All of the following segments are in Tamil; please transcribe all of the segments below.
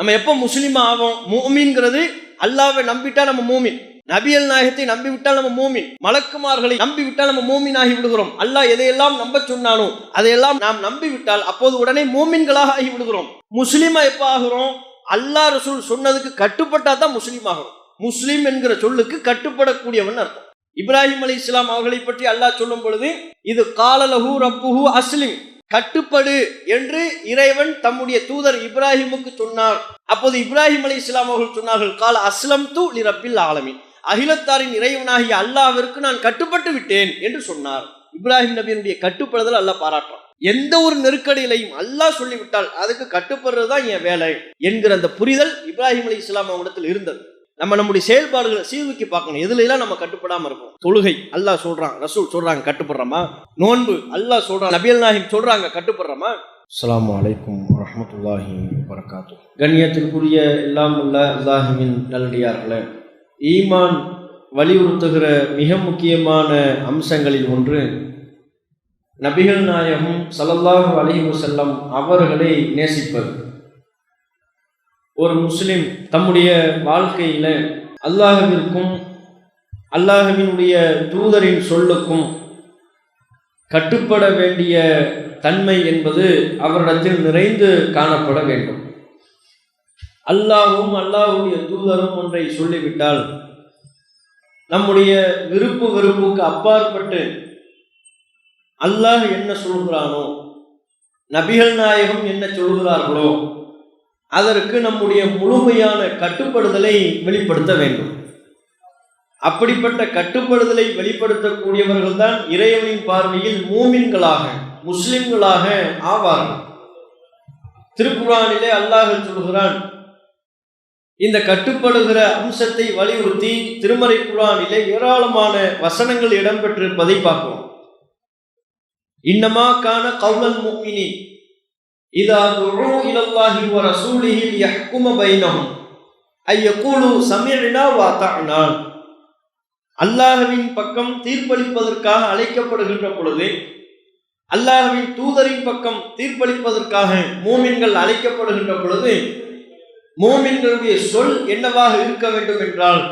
நம்ம எப்போ முஸ்லீம் ஆவோம்? மூமின்ங்கிறது அல்லாஹ்வை நம்பிட்டா நம்ம மூமின், நபியல் நாயகத்தை நம்பி விட்டால் நம்ம மூமின், மலக்குமார்களை நம்பி விட்டால் நம்ம மூமின் ஆகி விடுகிறோம். அல்லாஹ் எதையெல்லாம் நம்ப சொன்னானோ அதையெல்லாம் நாம் நம்பி விட்டால் அப்போது உடனே மூமின்களாக ஆகி விடுகிறோம். முஸ்லீமா எப்போ ஆகிறோம்? அல்லாஹ் ரசூல் சொன்னதுக்கு கட்டுப்பட்டா தான் முஸ்லீம் ஆகிறோம். முஸ்லீம் என்கிற சொல்லுக்கு கட்டுப்படக்கூடியவன் அர்த்தம். இப்ராஹிம் அலைஹிஸ்ஸலாம் அவர்களை பற்றி அல்லாஹ் சொல்லும் பொழுது, இது காலலஹு ரப்புஹு அஸ்லிம், கட்டுப்படு என்று இறைவன் தம்முடைய தூதர் இப்ராஹிமுக்கு சொன்னார். அப்போது இப்ராஹிம் அலைஹிஸ்ஸலாம் அவர்கள் சொன்னார்கள், கால அஸ்லம்து லிரப்பில் ஆலமீன், அகிலத்தாரின் இறைவனாகிய அல்லாஹ்விற்கு நான் கட்டுப்பட்டு விட்டேன் என்று சொன்னார். இப்ராஹிம் நபியினுடைய கட்டுப்படுதல் அல்லாஹ் பாராட்டுறான். எந்த ஒரு நெருக்கடியிலையும் அல்லாஹ் சொல்லிவிட்டால் அதுக்கு கட்டுப்படுறதுதான் என் வேலை என்கிற அந்த புரிதல் இப்ராஹிம் அலைஹிஸ்ஸலாம் அவரிடத்தில் இருந்தது. நம்முடைய செயல்பாடுகளை சீர்தூக்கி பார்க்கணும். எதுல எல்லாம் நம்ம கட்டுப்படாம இருக்கோம். தொழுகை அல்லாஹ் சொல்றான், ரசூல் சொல்றாங்க, கட்டுப்படுறோமா? நோன்பு அல்லாஹ் சொல்றான், நபியல் நாயகம் சொல்றாங்க, கட்டுப்படுறோமா? அஸ்ஸலாமு அலைக்கும் வரஹ்மத்துல்லாஹி வபரகாத்துஹு. கண்ணியத்திற்குரிய எல்லாம் உள்ள அல்லாஹ்வின் நல்லடியார்களே, ஈமான் வலியுறுத்துகிற மிக முக்கியமான அம்சங்களில் ஒன்று நபிகள் நாயகம் ஸல்லல்லாஹு அலைஹி வஸல்லம் அவர்களை நேசிப்பது. ஒரு முஸ்லிம் தம்முடைய வாழ்க்கையில அல்லாஹ்விற்கும் அல்லாஹ்வினுடைய தூதரின் சொல்லுக்கும் கட்டுப்பட வேண்டிய தன்மை என்பது அவரிடத்தில் நிறைந்து காணப்பட வேண்டும். அல்லாஹ்வும் அல்லாஹ்வுடைய தூதரும் ஒன்றை சொல்லிவிட்டால் நம்முடைய விருப்பு வெறுப்புக்கு அப்பாற்பட்டு அல்லாஹ் என்ன சொல்கிறானோ, நபிகள் நாயகம் என்ன சொல்கிறார்களோ அதற்கு நம்முடைய முழுமையான கட்டுப்படுதலை வெளிப்படுத்த வேண்டும். அப்படிப்பட்ட கட்டுப்படுதலை வெளிப்படுத்தக்கூடியவர்கள் தான் இறைவனின் பார்வையில் மூமின்களாக முஸ்லிம்களாக ஆவார்கள். திருக்குர்ஆனிலே அல்லாஹ் சொல்கிறான், இந்த கட்டுப்படுகிற அம்சத்தை வலியுறுத்தி திருமறை குர்ஆனிலே ஏராளமான வசனங்கள் இடம்பெற்றிருப்பதை பார்க்கிறோம். இன்னமா கான கௌலல் முஃமினீன் இதா துஉ இலல்லாஹி வ ரசூலிஹி லியஹ்கும பைனஹும் ஐயகூலு சமிஅனா வ அத்தஅனா. அல்லாஹ்வின் பக்கம் தீர்ப்பளிப்பதற்காக அழைக்கப்படுகின்ற பொழுது, அல்லாஹ்வின் தூதரின் பக்கம் தீர்ப்பளிப்பதற்காக மூமின்கள் அழைக்கப்படுகின்ற பொழுது, மூமின்களுடைய சொல் என்னவாக இருக்க வேண்டும் என்றால்,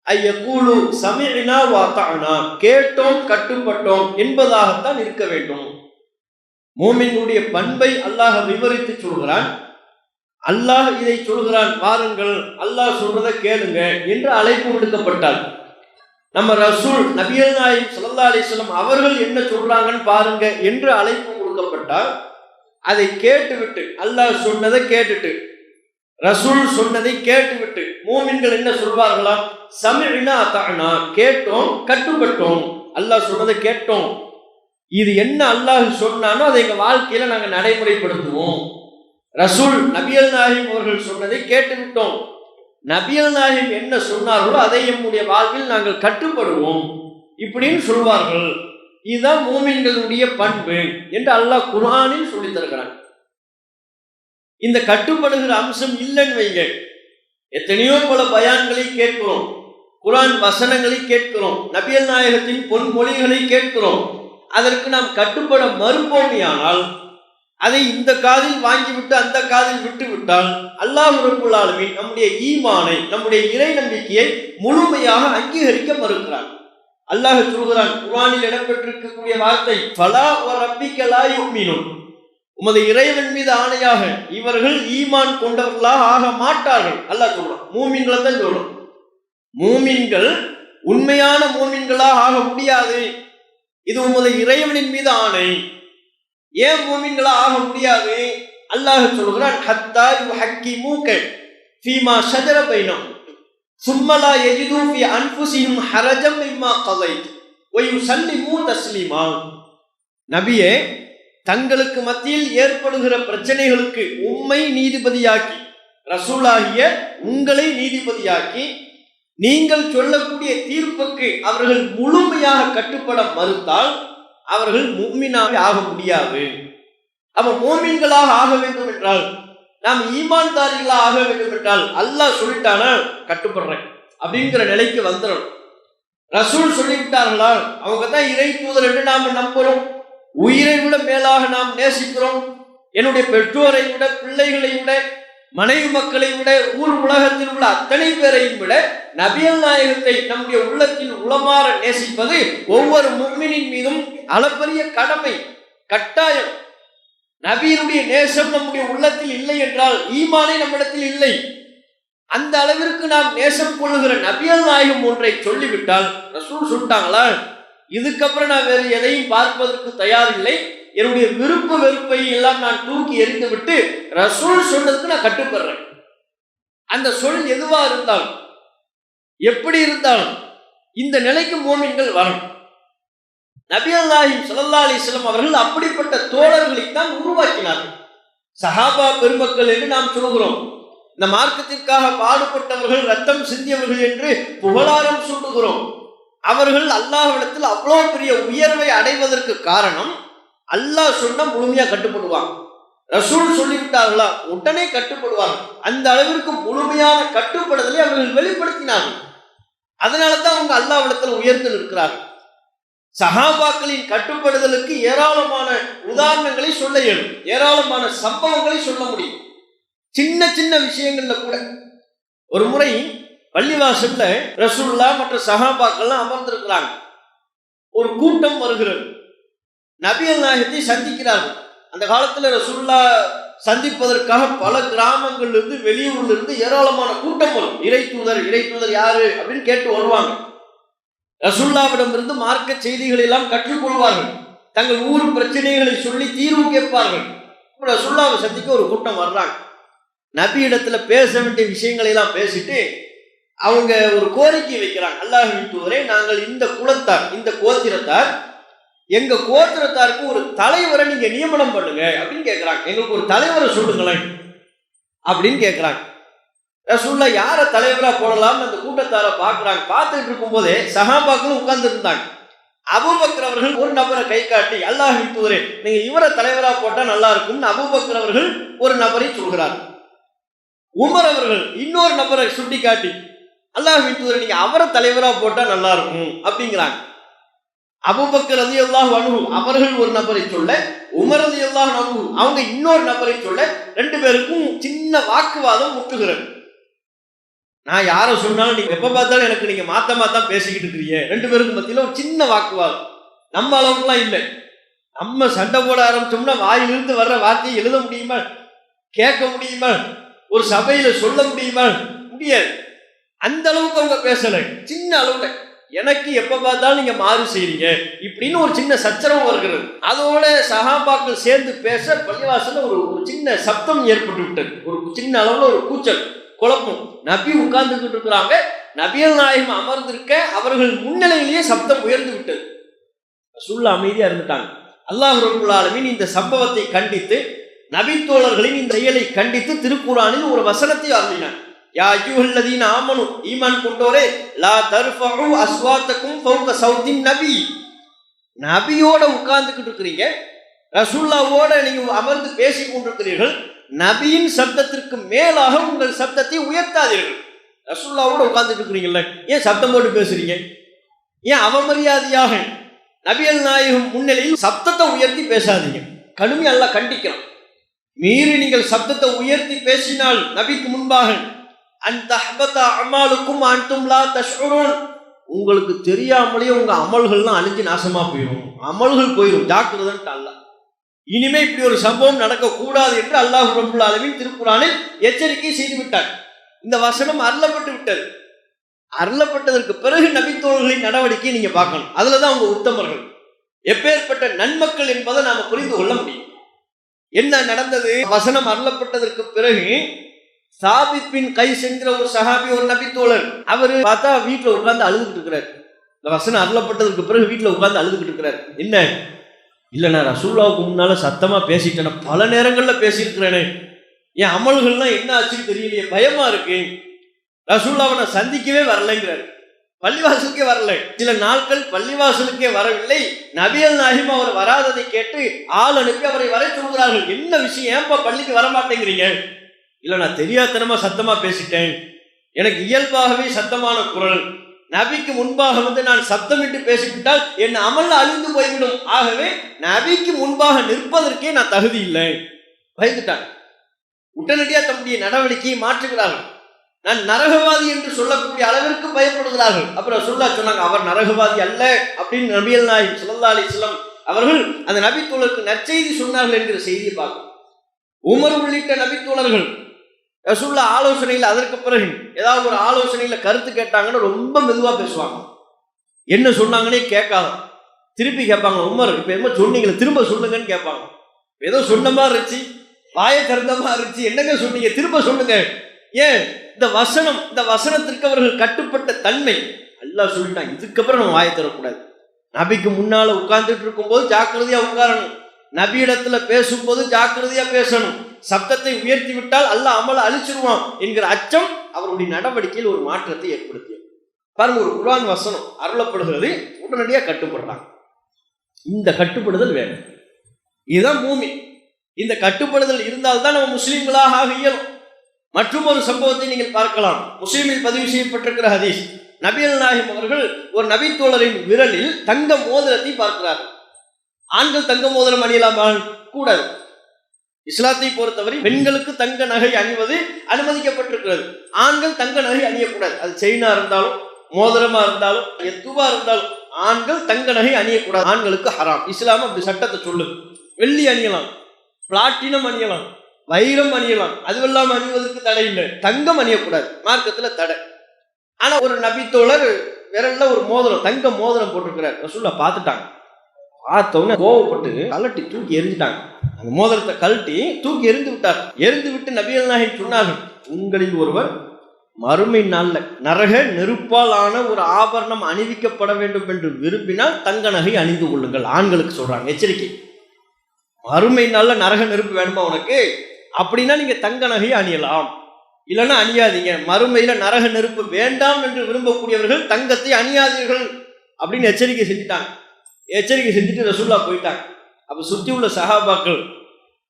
ஐயகூலு சமிஅனா வ அத்தஅனா, கேட்டோம் கட்டுப்பட்டோம் என்பதாகத்தான் இருக்க வேண்டும். மூமினுடைய பண்பை அல்லாஹ் விவரித்து சொல்கிறான். அல்லாஹ் இதை சொல்கிறான், வாருங்கள் அல்லாஹ் சொல்றதை கேளுங்க என்று அழைப்பு விடுக்கப்பட்டால், நம்ம ரசூல் நபியல் நாயகம் ஸல்லல்லாஹு அலைஹி வஸல்லம் அவர்கள் என்ன சொல்றாங்கன்னு பாருங்க என்று அழைப்பு கொடுக்கப்பட்டால், அதை கேட்டுவிட்டு அல்லாஹ் சொன்னதை கேட்டுட்டு ரசூல் சொன்னதை கேட்டுவிட்டு மூமின்கள் என்ன சொல்வார்களா? சமிஅனா அத்தஅனா, கேட்டோம் கட்டுப்பட்டோம், அல்லாஹ் சொன்னதை கேட்டோம், இது என்ன அல்லாஹ் சொன்னானோ அதை எங்க வாழ்க்கையில நாங்க நடைமுறைப்படுத்துவோம். ரசூல் நபியல் நாயகம் அவர்கள் சொன்னதை கேட்டுவிட்டோம், நபியல் நாயகம் என்ன சொன்னார்களோ அதை நம்முடைய வாழ்வில் நாங்கள் கட்டுப்படுவோம் இப்படின்னு சொல்வார்கள். இதுதான் மூமின்களுடைய பண்பு என்று அல்லாஹ் குர்ஆனில் சொல்லி தருகிறான். இந்த கட்டுப்படுகிற அம்சம் இல்லைன்னு வைங்க, எத்தனையோ பல பயான்களை கேட்கிறோம், குர்ஆன் வசனங்களை கேட்கிறோம், நபியல் நாயகத்தின் பொன்மொழிகளை கேட்கிறோம், அதற்கு நாம் கட்டுப்பட மறுப்போமையானால், அதை இந்த காதில் வாங்கிவிட்டு அந்த காதில் விட்டு விட்டால் அல்லாஹ் ரப்புல் ஆலமீன் நம்முடைய ஈமானை, நம்முடைய இறை நம்பிக்கையை முழுமையாக அங்கீகரிக்க மறுக்கிறான். அல்லாஹ் சொல்கிறான், குர்ஆனில் இடம்பெற்றிருக்கக்கூடிய வார்த்தை, ஃபலா வ ரப்பிக லா யுமினூன், உமது இறைவன் மீது ஆணையாக இவர்கள் ஈமான் கொண்டவர்களாக ஆக மாட்டார்கள். அல்லாஹ் சொல்றான், மூமின்களை தான் சொல்றான். மூமின்கள் உண்மையான மூமின்களாக ஆக முடியாது, இது உமது இறைவனின் மீது ஆணை. ஏன் மூமின்களா ஆக முடியாது? அல்லாஹ் சொல்கிறான், ஹத்தா யுஹக்கிமூக ஃபீமா ஷஜர பைனஹும் சும்ம லா யஜிது ஃபீ அன்ஃபுஸிஹிம் ஹரஜம் மிம்மா கதைத் வ யுஸல்லிமூ தஸ்லீமா. நபியே, தங்களுக்கு மத்தியில் ஏற்படுகிற பிரச்சனைகளுக்கு உம்மை நீதிபதியாக்கி, ரசூலாகிய உங்களை நீதிபதியாக்கி, நீங்கள் சொல்லக்கூடிய தீர்ப்புக்கு அவர்கள் முழுமையாக கட்டுப்பட மறுத்தால் அவர்கள் முஃமினாக ஆக முடியாது. அப்ப மூமின்களாக ஆக வேண்டும் என்றால், நாம் ஈமான்தாரிகளாக ஆக வேண்டும் என்றால், அல்லாஹ் சொல்லிட்டானா கட்டுப்படுறேன் அப்படிங்கிற நிலைக்கு வந்துடும். ரசூல் சொல்லிவிட்டார்களா, அவங்க தான் இறை தூதர் என்று நாம் நம்புறோம், உயிரை விட மேலாக நாம் நேசிக்கிறோம், என்னுடைய பெற்றோரை விட பிள்ளைகளை விட மனைவி மக்களை விட ஊர் உலகத்தில் உள்ள அத்தனை பேரையும் விட நபிகள் நாயகத்தை நம்முடைய உள்ளத்தில் உளமாற நேசிப்பது ஒவ்வொரு முஃமினின் மீதும் அளப்பரிய கடமை, கட்டாயம். நபியினுடைய நேசம் நம்முடைய உள்ளத்தில் இல்லை என்றால் ஈமானே நம்மிடத்தில் இல்லை. அந்த அளவிற்கு நாம் நேசம் கொள்ளுகிற நபிகள் நாயகம் ஒன்றை சொல்லிவிட்டால், ரசூல் சொல்லிட்டாங்களா, இதுக்கப்புறம் நான் வேறு எதையும் பார்ப்பதற்கு தயாரில்லை, என்னுடைய விருப்ப வெறுப்பை எல்லாம் நான் தூக்கி எறிந்து விட்டு ரசூல் சொன்னதுக்கு நான் கட்டுப்படுறேன். அந்த சொல் எதுவா இருந்தாலும் எப்படி இருந்தாலும் இந்த நிலைக்கு மோமின்கள் வரணும். நபிகள் நாயகம் ஸல்லல்லாஹு அலைஹி வஸல்லம் அவர்கள் அப்படிப்பட்ட தோழர்களை தான் உருவாக்கினார்கள். சஹாபா பெருமக்கள் என்று நாம் சொல்கிறோம். இந்த மார்க்கத்திற்காக பாடுபட்டவர்கள், ரத்தம் சிந்தியவர்கள் என்று புகழாரம் சூட்டுகிறோம். அவர்கள் அல்லாஹ்விடத்தில் அவ்வளோ பெரிய உயர்வை அடைவதற்கு காரணம், அல்லாஹ் சொன்ன முழுமையா கட்டுப்படுவாங்க. ரசூல் சொல்லிவிட்டார்களா உடனே கட்டுப்படுவாங்க. அந்த அளவிற்கு முழுமையான கட்டுப்படுதலை அவர்கள் வெளிப்படுத்தினார்கள். அதனால தான் அவங்க அல்லாஹ்விடத்தில் உயர்ந்து நிற்கிறார்கள். சஹாபாக்களின் கட்டுப்படுதலுக்கு ஏராளமான உதாரணங்களை சொல்ல இயலும், ஏராளமான சம்பவங்களை சொல்ல முடியும். சின்ன சின்ன விஷயங்கள்ல கூட ஒரு முறை பள்ளிவாசல்ல ரசூலுல்லாஹ் மற்ற சஹாபாக்கள்லாம் அமர்ந்திருக்கிறாங்க. ஒரு கூட்டம் வருகிறது, நபிகள் நாயகத்தை சந்திக்கிறார்கள். அந்த காலத்துல ரசூலுல்லாஹ் சந்திப்பதற்காக பல கிராமங்கள்ல இருந்து வெளியூர்ல இருந்து ஏராளமான கூட்டம் வரும். இறை தூதர் யாரு அப்படின்னு கேட்டு வருவாங்க. ரசூலுல்லாஹ்விடம் இருந்து மார்க்க செய்திகளை எல்லாம் கற்றுக்கொள்வார்கள். தங்கள் ஊர் பிரச்சனைகளை சொல்லி தீர்வு கேட்பார்கள். ரசூலுல்லாஹ்வை சந்திக்க ஒரு கூட்டம் வர்றாங்க. நபி இடத்துல பேச வேண்டிய விஷயங்களை எல்லாம் பேசிட்டு அவங்க ஒரு கோரிக்கை வைக்கிறாங்க. அல்லாஹ்வின் தூதரே, நாங்கள் இந்த குலத்தார், இந்த கோத்திரத்தார், எங்க கோத்திரத்தாருக்கு ஒரு தலைவரை நீங்க நியமனம் பண்ணுங்க அப்படின்னு கேட்கிறாங்க. எங்களுக்கு ஒரு தலைவரை சொல்லுங்களேன் அப்படின்னு கேட்கிறாங்க. ரசூலுல்லாஹ் யார தலைவரா போடலாம்னு அந்த கூட்டத்தாரை பார்க்குறாங்க. பார்த்துட்டு இருக்கும் போதே சஹாபாக்களும் உட்கார்ந்து இருந்தாங்க. அபூபக்கர் அவர்கள் ஒரு நபரை கை காட்டி, அல்லாஹ்வின் தூதரே, நீங்க இவரை தலைவரா போட்டா நல்லா இருக்கும்னு அபூபக்கர் அவர்கள் ஒரு நபரை சொல்கிறார். உமர் அவர்கள் இன்னொரு நபரை சுட்டி காட்டி, அல்லாஹ்வின் தூதரே, நீங்க அவரை தலைவரா போட்டா நல்லா இருக்கும் அப்படிங்கிறாங்க. அபூபக்கர் ரலியல்லாஹு அன்ஹு அவர்கள் ஒரு நபரை சொல்ல, உமர் ரலியல்லாஹு அன்ஹு அவங்க இன்னொரு நபரை சொல்ல, ரெண்டு பேருக்கும் சின்ன வாக்குவாதம் முட்டுகிறது. நான் யாரை சொன்னாலும் நீங்க எப்ப பார்த்தாலும் எனக்கு நீங்க மாத்தமா பேசிக்கிட்டு இருக்கிறீங்க. ரெண்டு பேருக்கும் மத்தியில ஒரு சின்ன வாக்குவாதம். நம்ம அளவுக்குலாம் இல்லை. நம்ம சண்டை போட ஆரம்பிச்சோம்னா வாயிலிருந்து வர்ற வார்த்தையை எழுத முடியுமா, கேட்க முடியுமா, ஒரு சபையில சொல்ல முடியுமா? முடியாது. அந்த அளவுக்கு அவங்க பேசல. சின்ன அளவுல எனக்கு எப்ப பார்த்தாலும் நீங்க மாறு செய்றீங்க இப்படின்னு ஒரு சின்ன சச்சரவு வருகிறது. அதோட சஹாபாக்கள் சேர்ந்து பேச பள்ளிவாசல்ல ஒரு சின்ன சப்தம் ஏற்பட்டு விட்டது. ஒரு சின்ன அளவுல ஒரு கூச்சல், குழப்பம். நபி உட்கார்ந்துகிட்டு இருக்கிறாங்க, நபிகள் நாயகம் அமர்ந்திருக்க அவர்கள் முன்னிலையிலேயே சப்தம் உயர்ந்து விட்டது. ரசூலுல்லாஹ் அமைதியா இருந்துட்டாங்க. அல்லாஹ் ரப்பல் ஆலமீன் இந்த சம்பவத்தை கண்டித்து, நபி தோழர்களின் இந்த செயலை கண்டித்து திருக்குர்ஆனில் ஒரு வசனத்தை அருளினார். யா அய்யுஹல்லதீன ஆமனு, ஈமான் கொண்டோரே, லா தர்ஃபஉ அஸ்வாத்தகும் ஃபௌக சௌத்தின் நபி. நபியோட உட்கார்ந்துகிட்டு இருக்கிறீங்க, ரசூலுல்லாஹ்வோட நீங்க அமர்ந்து பேசிக் கொண்டிருக்கிறீர்கள், நபியின் சப்தத்திற்கு மேலாக உங்கள் சப்தத்தை உயர்த்தாதீர்கள். ரசூலுல்லாஹ்வோட உட்கார்ந்துட்டு இருக்கிறீங்கல்ல, ஏன் சப்தம் போட்டு பேசுறீங்க? ஏன் அவமரியாதையாக நபிகள் நாயகம் முன்னிலையில் சப்தத்தை உயர்த்தி பேசாதீங்க. கடுமையா அல்லாஹ் கண்டிக்கிறான். மீறி நீங்கள் சப்தத்தை உயர்த்தி பேசினால் நபிக்கு முன்பாக, அந்த அமாலுக்கும் அன்தும் லா தஷ்உரூன், உங்களுக்கு தெரியாமலேயே உங்க அமல்கள்லாம் அழிஞ்சு நாசமா போயிடும், அமல்கள் போயிடும், ஜாக்கிரதைன்ட்டு அல்லாஹ். இனிமே இப்படி ஒரு சம்பவம் நடக்கக்கூடாது என்று அல்லாஹ் ரப்பல் ஆலமீன் திருக்குர்ஆனில் எச்சரிக்கை செய்து விட்டார். இந்த வசனம் அருளப்பட்டு விட்டது. அருளப்பட்டதற்கு பிறகு நபித்தோழர்களின் நடவடிக்கையை நீங்க பார்க்கணும். அதுலதான் அவங்க உத்தமர்கள், எப்பேற்பட்ட நன்மக்கள் என்பதை நாம புரிந்து கொள்ள முடியும். என்ன நடந்தது? வசனம் அருளப்பட்டதற்கு பிறகு சாபித் பின் கைஸ் என்கிற ஒரு சஹாபி, ஒரு நபித்தோழர், அவரு பார்த்தா வீட்டுல உட்கார்ந்து அழுதுகிட்டு இருக்கிறார். இந்த வசனம் அருளப்பட்டதற்கு பிறகு வீட்டுல உட்கார்ந்து அழுதுகிட்டு இருக்கிறார். என்ன? இல்ல, நான் ரசூலுல்லாஹ்வுக்கு முன்னால சத்தமா பேசிட்டேன், பல நேரங்கள்ல பேசியிருக்கிறேனே, என் அமல்கள்லாம் என்ன ஆச்சுன்னு தெரியலையே, பயமா இருக்கு, ரசூலுல்லாஹ்வை நான் சந்திக்கவே வரலைங்கிறாரு. பள்ளிவாசலுக்கே வரல. சில நாட்கள் பள்ளிவாசலுக்கே வரவில்லை. நபிகள் நாயகம் அவர் வராததை கேட்டு ஆள் அனுப்பி அவரை வர சொல்கிறார்கள். என்ன விஷயம், ஏன்பா பள்ளிக்கு வர மாட்டேங்கிறீங்க? இல்ல, நான் தெரியாதனமா சத்தமா பேசிட்டேன், எனக்கு இயல்பாகவே சத்தமான குரல், நபிக்கு முன்பாக வந்து நான் சத்தமிட்டு பேசிவிட்டால் என் அமல் அழிந்து போய்விடும், ஆகவே நபிக்கு முன்பாக நிற்பதற்கே நான் தகுதி இல்லை. பயந்துட்டாங்க. உடனடியாக தம்முடைய நடவடிக்கையை மாற்றுகிறார்கள். நான் நரகவாதி என்று சொல்லக்கூடிய அளவிற்கு பயப்படுகிறார்கள். அப்புறம் சொன்னாங்க அவர் நரகவாதி அல்ல அப்படின்னு நபிகள் நாயகம் ஸல்லல்லாஹு அலைஹி வஸல்லம் அவர்கள் அந்த நபித்தோழருக்கு நற்செய்தி சொன்னார்கள் என்கிற செய்தியை பார்க்கும். உமர் உள்ளிட்ட நபித்தோழர்கள் ரசூலுல்லாஹ் ஆலோசனையில் அதற்கு பிறகு ஏதாவது ஒரு ஆலோசனையில கருத்து கேட்டாங்கன்னு ரொம்ப மெதுவா பேசுவாங்க. என்ன சொன்னாங்கன்னே கேட்காத திருப்பி கேட்பாங்க. உமர் இப்ப என்ன சொன்னீங்க திரும்ப சொல்லுங்கன்னு கேட்பாங்க. ஏதோ சொன்ன மாதிரி இருந்துச்சு, வாயை திறந்த மாதிரி இருந்துச்சு, என்னங்க சொன்னீங்க திரும்ப சொல்லுங்க. ஏன் இந்த வசனத்திற்கு அவர்கள் கட்டுப்பட்ட தன்மை. அல்லாஹ் சொல்லிட்டான் இதுக்கப்புறம் நம்ம வாயை தரக்கூடாது. நபிக்கு முன்னால உட்கார்ந்துட்டு இருக்கும்போது ஜாக்கிரதையா உட்காரணும், நபியிடத்துல பேசும்போது ஜாக்கிரதையா பேசணும், சப்தத்தை உயர்த்தி விட்டால் அல்லாஹ் அமலை அழிச்சிருவான் என்கிற அச்சம் அவருடைய நடவடிக்கையில் ஒரு மாற்றத்தை ஏற்படுத்தியது. பாருங்க, ஒரு குர்ஆன் வசனம் அருளப்படுகிறது, உடனடியாக கட்டுப்படுறாங்க. இந்த கட்டுப்படுதல் வேணும். இதுதான் மூமின். இந்த கட்டுப்படுதல் இருந்தால்தான் நம்ம முஸ்லீம்களாக ஆக இயலும். மற்றும் ஒரு சம்பவத்தை நீங்கள் பார்க்கலாம். முஸ்லீமில் பதிவு செய்யப்பட்டிருக்கிற ஹதீஸ். நபிகள் நாயகம் அவர்கள் ஒரு நபித்தோழரின் விரலில் தங்க மோதிரத்தை பார்க்கிறார்கள். ஆண்கள் தங்க மோதிரம் அணியலாமா? கூடாது. இஸ்லாத்தை பொறுத்தவரை பெண்களுக்கு தங்க நகை அணிவது அனுமதிக்கப்பட்டிருக்கிறது. ஆண்கள் தங்க நகை அணியக்கூடாது. அது செயினா இருந்தாலும் மோதிரமா இருந்தாலும் எதுவா இருந்தாலும் ஆண்கள் தங்க நகை அணியக்கூடாது. ஆண்களுக்கு ஹராம். இஸ்லாம் அப்படி சட்டத்தை சொல்லுது. வெள்ளி அணியலாம், பிளாட்டினம் அணியலாம், வைரம் அணியலாம், அதுவெல்லாம் அணிவதற்கு தடை இல்லை. தங்கம் அணியக்கூடாது, மார்க்கத்துல தடை. ஆனா ஒரு நபித்தோழர் விரல்ல ஒரு மோதிரம், தங்க மோதிரம் போட்டிருக்கிறார். ரசூலுல்லாஹ் பார்த்துட்டாங்க. பார்த்தவொன்னே கோவப்பட்டு கலட்டி தூக்கி எரிஞ்சிட்டாங்க. அந்த மோதிரத்தை கழட்டி தூக்கி எரிந்து விட்டார். எரிந்து விட்டு நபிகள் நாயகம் சொன்னார்கள், உங்களில் ஒருவர் மறுமை நாள்ல நரக நெருப்பால் ஆன ஒரு ஆபரணம் அணிவிக்கப்பட வேண்டும் என்று விரும்பினால் தங்க நகை அணிந்து கொள்ளுங்கள். ஆண்களுக்கு சொல்றாங்க, எச்சரிக்கை. மறுமை நாள்ல நரக நெருப்பு வேணுமா உனக்கு? அப்படின்னா நீங்க தங்க நகையை அணியலாம், இல்லைன்னா அணியாதீங்க. மறுமையில நரக நெருப்பு வேண்டாம் என்று விரும்பக்கூடியவர்கள் தங்கத்தை அணியாதீர்கள் அப்படின்னு எச்சரிக்கை செஞ்சுட்டாங்க. எச்சரிக்கை செஞ்சுட்டு ரசூலுல்லாஹ் போயிட்டாங்க. அப்ப சுற்றி உள்ள சஹாபாக்கள்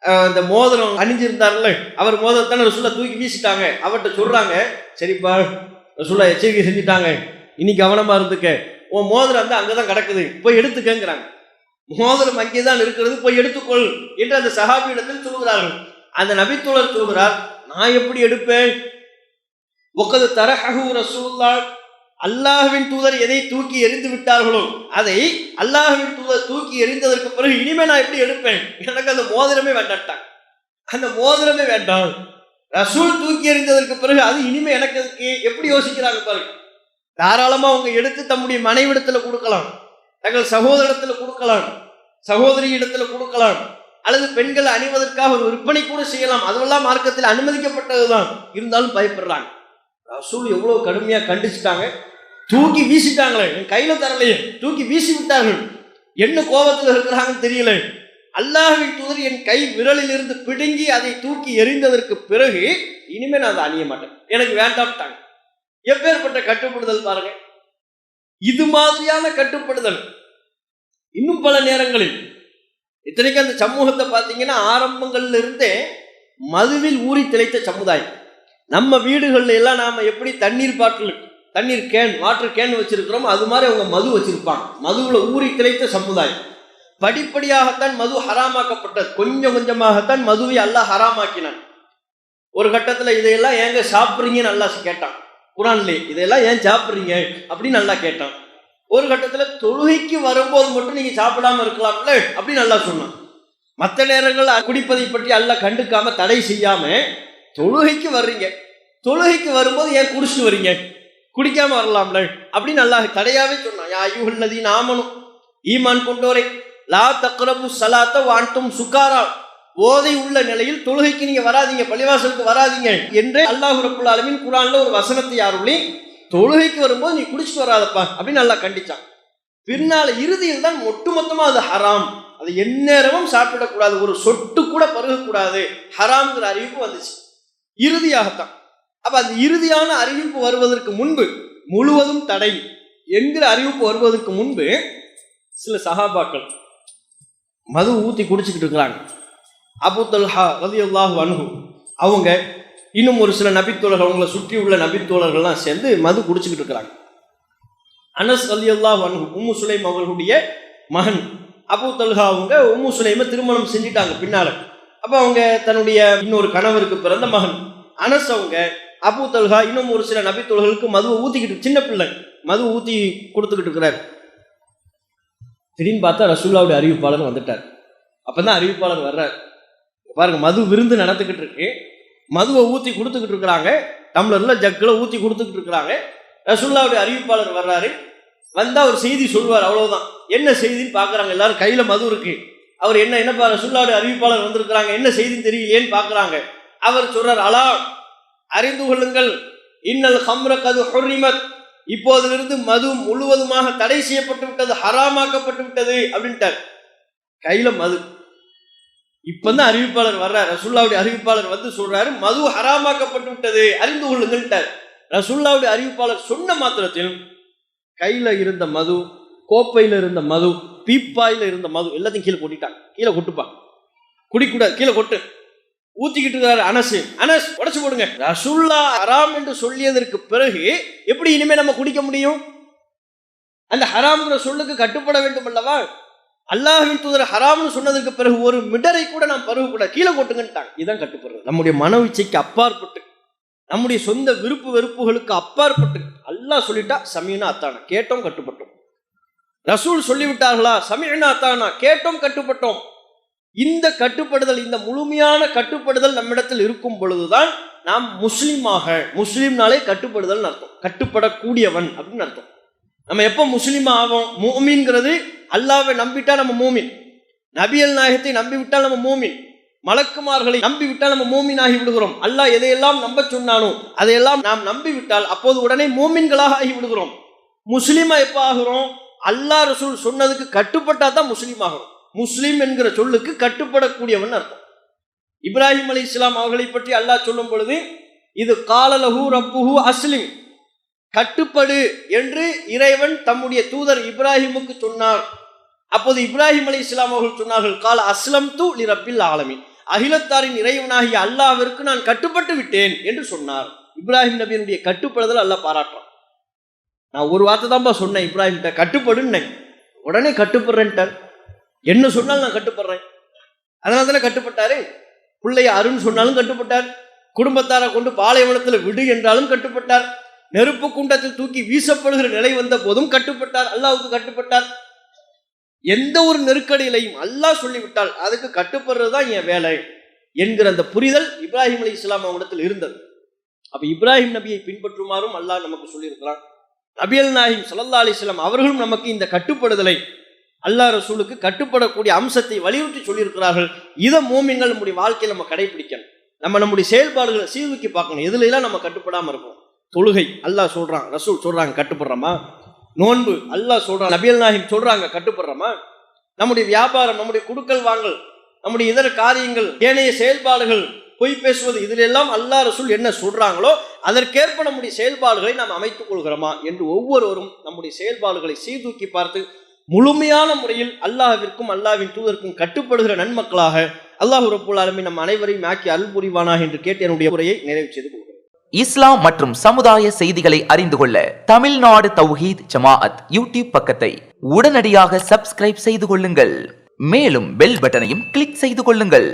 அந்த மோதிரம் அணிஞ்சிருந்தார்ல, அவர் மோதிரத்தான ரசூலுல்லாஹ் தூக்கி வீசிட்டாங்க. அவர்கிட்ட சொல்றாங்க, சரிப்பா ரசூலுல்லாஹ் எச்சரிக்கை செஞ்சுட்டாங்க, இனி கவனமா இருந்துக்க, உன் மோதிரம் வந்து அங்கதான் கிடக்குது, போய் எடுத்துக்கங்கிறாங்க. மோதிரம் அங்கேதான் இருக்கிறது, போய் எடுத்துக்கொள் என்று அந்த சஹாபியிடத்தில் சொல்கிறார்கள். அந்த நபித்தோழர் சொல்கிறார், நான் எப்படி எடுப்பேன்? ஒக்கது தரஹு ரசூலுல்லாஹ், அல்லாஹ்வின் தூதர் எதை தூக்கி எறிந்து விட்டார்களோ அதை அல்லாஹ்வின் தூதர் தூக்கி எறிந்ததற்கு பிறகு இனிமே நான் எப்படி எடுப்பேன்? எனக்கு அந்த மோதிரமே வேண்டாட்டாங்க. அந்த மோதிரமே வேண்டாம், ரசூல் தூக்கி எறிந்ததற்கு பிறகு அது இனிமே எனக்கு எப்படி யோசிக்கிறாங்க பாருங்க. தாராளமா அவங்க எடுத்து தம்முடைய மனைவிடத்துல கொடுக்கலாம், தங்கள் சகோதரத்துல கொடுக்கலாம், சகோதரி இடத்துல கொடுக்கலாம், அல்லது பெண்கள் அணிவதற்காக ஒரு விற்பனை கூட செய்யலாம். அதுவெல்லாம் மார்க்கத்தில் அனுமதிக்கப்பட்டதுதான். இருந்தாலும் பயப்படுறாங்க. ரசூல் எவ்வளவு கடுமையா கண்டிச்சுட்டாங்க, தூக்கி வீசிட்டாங்களே, என் கையில தரலையே, தூக்கி வீசி விட்டார்கள். என்ன கோபத்தில் இருக்கிறாங்கன்னு தெரியல. அல்லாஹ்வின் தூதர் என் கை விரலில் இருந்து பிடுங்கி அதை தூக்கி எறிந்ததற்கு பிறகு இனிமே நான் அதை அணிய மாட்டேன், எனக்கு வேண்டாம்ட்டாங்க. எப்பேற்பட்ட கட்டுப்படுதல் பாருங்க. இது மாதிரியான கட்டுப்படுதல் இன்னும் பல நேரங்களில். இத்தனைக்கு அந்த சமூகத்தை பார்த்தீங்கன்னா ஆரம்பங்கள்ல இருந்தே மதுவில் ஊறி திளைத்த சமுதாயம். நம்ம வீடுகள்ல எல்லாம் நாம எப்படி தண்ணீர் பாட்டில், தண்ணீர் கேன், வாட்டர் கேன் வச்சிருக்கிறோம், அது மாதிரி அவங்க மது வச்சிருப்பாங்க. மதுவுல ஊறி திளைத்த சமுதாயம். படிப்படியாகத்தான் மது ஹராமாக்கப்பட்டது. கொஞ்சம் கொஞ்சமாகத்தான் மதுவை அல்லாஹ் ஹராமாக்கினான். ஒரு கட்டத்துல இதையெல்லாம் ஏங்க சாப்பிட்றீங்கன்னு அல்லாஹ் கேட்டான் குர்ஆன்லே. இதெல்லாம் ஏன் சாப்பிட்றீங்க அப்படின்னு அல்லாஹ் கேட்டான். ஒரு கட்டத்துல தொழுகைக்கு வரும்போது மட்டும் நீங்க சாப்பிடாம இருக்கலாம்ல அப்படின்னு அல்லாஹ் சொன்னான். மற்ற நேரங்கள் குடிப்பதை பற்றி அல்லாஹ் கண்டுக்காம தடை செய்யாம தொழுகைக்கு வர்றீங்க, தொழுகைக்கு வரும்போது ஏன் குடிச்சிட்டு வரீங்க, குடிக்காம வரலாம்ல அப்படின்னு அல்லாஹ் தடையாவே சொன்னான். யா அய்யுஹல்லதீன ஆமனு, ஈமான் கொண்டோரை, லா தக்ரபு ஸலாத்த வ அன்தும் சுகாரா, போதை உள்ள நிலையில் தொழுகைக்கு நீங்க வராதீங்க, பள்ளிவாசலுக்கு வராதீங்க என்று அல்லாஹ் ரப்புல் ஆலமீன் குர்ஆன்ல ஒரு வசனத்தை யாருள்ளி, தொழுகைக்கு வரும்போது நீ குடிச்சிட்டு வராதப்பா அப்படின்னு அல்லாஹ் கண்டிச்சான். பின்னால இறுதியில் தான் ஒட்டுமொத்தமா அது ஹராம், அது எந்நேரமும் சாப்பிடக்கூடாது, ஒரு சொட்டு கூட பருகக்கூடாது, ஹராம்ங்கிற அறிவிப்பு வந்துச்சு இறுதியாகத்தான். அப்ப அந்த இறுதியான அறிவிப்பு வருவதற்கு முன்பு, முழுவதும் தடை என்கிற அறிவிப்பு வருவதற்கு முன்பு சில சஹாபாக்கள் மது ஊத்தி குடிச்சுக்கிட்டு இருக்கிறாங்க. அபூ தல்ஹா ரலியல்லாஹு அன்ஹு அவங்க இன்னும் ஒரு சில நபித்தோழர்கள், அவங்களை சுற்றி உள்ள நபித்தோழர்கள்லாம் சேர்ந்து மது குடிச்சுக்கிட்டு இருக்கிறாங்க. அனஸ் ரலியல்லாஹு அன்ஹு, உம்மு சுலைம் அவர்களுடைய மகன் அபூ தல்ஹா அவங்க உம்மு சுலைமை திருமணம் செஞ்சுட்டாங்க. பின்னால அப்ப அவங்க தன்னுடைய இன்னொரு கணவருக்கு பிறந்த மகன் அனஸ் அவங்க அபூ தல்ஹா இன்னும் ஒரு சில நபித்தோழர்களுக்கு மதுவை ஊத்திக்கிட்டு, சின்ன பிள்ளை மது ஊத்தி கொடுத்துக்கிட்டு இருக்கிறார். திடீர்னு பார்த்தா ரசூலுல்லாஹ்வுடைய அறிவிப்பாளர் வந்துட்டார். அப்பதான் அறிவிப்பாளர் வர்றார். பாருங்க, மது விருந்து நடந்துக்கிட்டு இருக்கு, மதுவை ஊத்தி கொடுத்துக்கிட்டு இருக்கிறாங்க, டம்ளர்ல ஜக்கில் ஊத்தி கொடுத்துக்கிட்டு இருக்கிறாங்க. ரசூலுல்லாஹ்வுடைய அறிவிப்பாளர் வர்றாரு. வந்தா ஒரு செய்தி சொல்வார், அவ்வளவுதான். என்ன செய்தின்னு பாக்குறாங்க, எல்லாரும் கையில மது இருக்கு. அவர் என்னப்பா ரசூலுல்லாஹ்வுடைய அறிவிப்பாளர் வந்திருக்கிறாங்க, என்ன செய்தின்னு தெரியலையேன்னு பாக்குறாங்க. அவர் சொல்றார், அலா அறிந்து கொள்ளுங்கள், இன்னல் ஹம்ர கது ஹுர்ரிமத், இப்போதிலிருந்து மது முழுவதுமாக தடை செய்யப்பட்டு விட்டது, ஹராமாக்கப்பட்டு விட்டது அப்படின்ட்டார். கையில மது. இப்பதான் அறிவிப்பாளர் வர்றார். ரசூலுல்லாஹ்வுடைய அறிவிப்பாளர் வந்து சொல்றாரு, மது ஹராமாக்கப்பட்டு விட்டது, அறிந்து கொள்ளுங்கள்ட்டார். ரசூலுல்லாஹ்வுடைய அறிவிப்பாளர் சொன்ன மாத்திரத்தில் கையில இருந்த மது, கோப்பையில இருந்த மது, பீப்பாயில இருந்த மது எல்லாத்தையும் கீழே கொட்டிட்டாங்க. கீழே கொட்டுப்பா, குடிக்கூடாது, கீழே கொட்டு. ஊத்திக்கிட்டு இருக்காரு அனஸ் உடைச்சு போடுங்க. ரசூலுல்லாஹ் ஹராம் என்று சொல்லியதற்கு பிறகு எப்படி இனிமே நம்ம குடிக்க முடியும்? அந்த ஹராம்ங்கிற சொல்லுக்கு கட்டுப்பட வேண்டும் அல்லவா? அல்லாஹ்வின் தூதர் ஹராம்னு சொன்னதுக்கு பிறகு ஒரு மிடரை கூட நாம் பருவக்கூடாது, கீழே கொட்டுங்கன்ட்டாங்க. இதுதான் கட்டுப்படுறது. நம்முடைய மனவிச்சைக்கு அப்பாற்பட்டு, நம்முடைய சொந்த விருப்பு வெறுப்புகளுக்கு அப்பாற்பட்டு அல்லாஹ் சொல்லிட்டா சமீனா அத்தானா, கேட்டோம் கட்டுப்பட்டோம். ரசூல் சொல்லிவிட்டார்களா, சமீனா அத்தானா, கேட்டோம் கட்டுப்பட்டோம். இந்த கட்டுப்படுதல், இந்த முழுமையான கட்டுப்படுதல் நம்மிடத்தில் இருக்கும் பொழுதுதான் நாம் முஸ்லீமாக, முஸ்லீம்னாலே கட்டுப்படுதல் அர்த்தம், கட்டுப்படக்கூடியவன் அப்படின்னு அர்த்தம். நம்ம எப்போ முஸ்லீம் ஆவோம்? மூமின்ங்கிறது அல்லாஹ்வை நம்பிட்டா நம்ம மூமின், நபியல் நாயகத்தை நம்பிவிட்டால் நம்ம மூமின், மலக்குமார்களை நம்பிவிட்டால் நம்ம மூமின் ஆகி விடுகிறோம். அல்லாஹ் எதையெல்லாம் நம்ப சொன்னானோ அதையெல்லாம் நாம் நம்பிவிட்டால் அப்போது உடனே மூமின்களாக ஆகி விடுகிறோம். முஸ்லீமா எப்போ ஆகிறோம்? அல்லாஹ் ரசூல் சொன்னதுக்கு கட்டுப்பட்டா தான் முஸ்லீம் ஆகிறோம். முஸ்லீம் என்கிற சொல்லுக்கு கட்டுப்படக்கூடியவன் அர்த்தம். இப்ராஹிம் அலைஹிஸ்ஸலாம் அவர்களை பற்றி அல்லாஹ் சொல்லும் பொழுது, இது காலலஹு ரப்புஹு அஸ்லிம், கட்டுப்படு என்று இறைவன் தம்முடைய தூதர் இப்ராஹிமுக்கு சொன்னார். அப்போது இப்ராஹிம் அலைஹிஸ்ஸலாம் அவர்கள் சொன்னார்கள், கால அஸ்லம்து லிரப்பில் ஆலமீன், அகிலத்தாரின் இறைவனாகிய அல்லாஹ்விற்கு நான் கட்டுப்பட்டு விட்டேன் என்று சொன்னார். இப்ராஹிம் நபியினுடைய கட்டுப்படுதல் அல்லாஹ் பாராட்டுறான். நான் ஒரு வார்த்தை தான்ப்பா சொன்னேன், இப்ராஹிம் கட்டுப்படுன்னு, உடனே கட்டுப்படுறேன்ட்டார். என்ன சொன்னாலும் நான் கட்டுப்படுறேன், அதனால தானே கட்டுப்பட்டாரு. பிள்ளைய அருண் சொன்னாலும் கட்டுப்பட்டார், குடும்பத்தாரை கொண்டு பாலைவனத்தில் விடு என்றாலும் கட்டுப்பட்டார், நெருப்பு குண்டத்தில் தூக்கி வீசப்படுகிற நிலை வந்த போதும் கட்டுப்பட்டார், அல்லாஹ்வுக்கு கட்டுப்பட்டார். எந்த ஒரு நெருக்கடியிலையும் அல்லாஹ் சொல்லிவிட்டால் அதுக்கு கட்டுப்படுறது தான் என் வேலை என்கிற அந்த புரிதல் இப்ராஹிம் அலைஹிஸ்ஸலாம் அவங்களிடத்தில் இருந்தது. அப்ப இப்ராஹிம் நபியை பின்பற்றுமாறும் அல்லாஹ் நமக்கு சொல்லியிருக்கிறான். நபியல் நாயகம் ஸல்லல்லாஹு அலைஹி வஸல்லம் அவர்களும் நமக்கு இந்த கட்டுப்படுதலை, அல்லாஹ் ரசூலுக்கு கட்டுப்படக்கூடிய அம்சத்தை வலியுறுத்தி சொல்லியிருக்கிறார்கள். இதை மூமின்கள் நம்முடைய வாழ்க்கையில் நம்ம கடைபிடிக்கணும். நம்முடைய செயல்பாடுகளை சீர்தூக்கி பார்க்கணும். எதுல எல்லாம் நம்ம கட்டுப்படாம இருக்கோம். தொழுகை அல்லாஹ் சொல்றான், ரசூல் சொல்றாங்க, கட்டுப்படுறோமா? நோன்பு அல்லாஹ் சொல்றான், நபியல் நாயகம் சொல்றாங்க, கட்டுப்படுறோமா? நம்முடைய வியாபாரம், நம்முடைய குடுக்கல் வாங்கல், நம்முடைய இதர காரியங்கள், ஏனைய செயல்பாடுகள், பொய் பேசுவது, இதில் எல்லாம் அல்லாஹ் ரசூல் என்ன சொல்றாங்களோ அதற்கேற்ப நம்முடைய செயல்பாடுகளை நாம் அமைத்துக் கொள்கிறோமா என்று ஒவ்வொருவரும் நம்முடைய செயல்பாடுகளை சீர்தூக்கி பார்த்து முழுமையான முறையில் அல்லாஹ்விற்கும் அல்லாஹ்வின் தூதருக்கும் கட்டுப்படுகிற நன்மக்களாக அல்லாஹ் ரப்புல் ஆலமீன் நம் அனைவரையும் ஆக்கி அருள் புரிவானாக என்று கேட்டு என்னுடைய உரையை நிறைவு செய்து கொள்கிறேன். இஸ்லாம் மற்றும் சமுதாய செய்திகளை அறிந்து கொள்ள தமிழ்நாடு தௌஹீத் ஜமாஅத் யூடியூப் பக்கத்தை உடனடியாக சப்ஸ்கிரைப் செய்து கொள்ளுங்கள். மேலும் பெல் பட்டனையும் கிளிக் செய்து கொள்ளுங்கள்.